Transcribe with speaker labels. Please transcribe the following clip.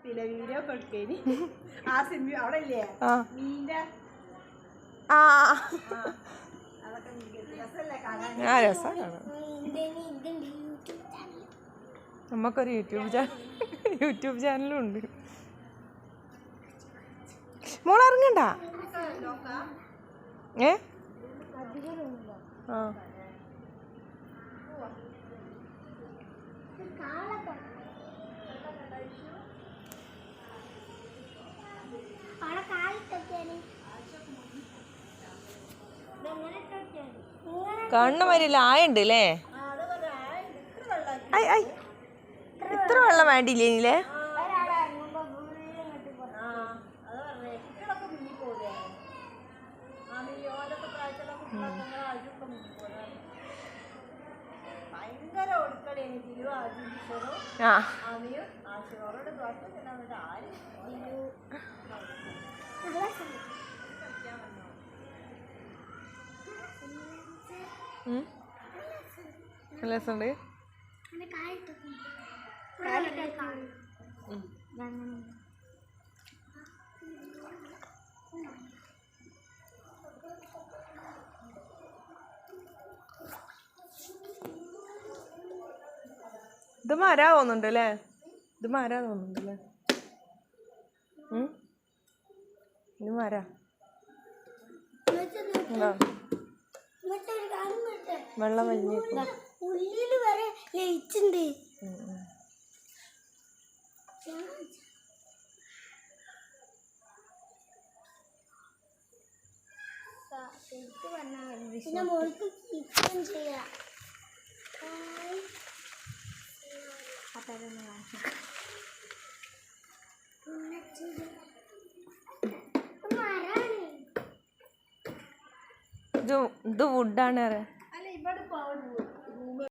Speaker 1: പിന്നെ വീഡിയോ കൊടുക്കേനി ആ സിനിമ അവിടെ ഇല്ലേ മീൻ്റെ
Speaker 2: രസമാണ്. നമുക്കൊരു യൂട്യൂബ് ചാനലും ഉണ്ട്. മോളിറങ്ങണ്ട. കണ്ണു വരില്ല ആയുണ്ട് അല്ലേ? ഇത്ര വെള്ളം വേണ്ടിയില്ലേ ഇനിയില്ലേ? രസമുണ്ട്. ഇത് മരാ തോന്നുന്നുണ്ട് അല്ലേ? ഇത് മരാ തോന്നുന്നുണ്ട് അല്ലേ? ഇത് മരാ വെള്ളം വലിയ
Speaker 3: ഉള്ളില് വരെ ലയിച്ചുണ്ട്. പിന്നെ മോൾക്ക് കിച്ചൺ ചെയ്യാം.
Speaker 2: ഇത് വുഡാണ്.
Speaker 1: അല്ല ഇവിടെ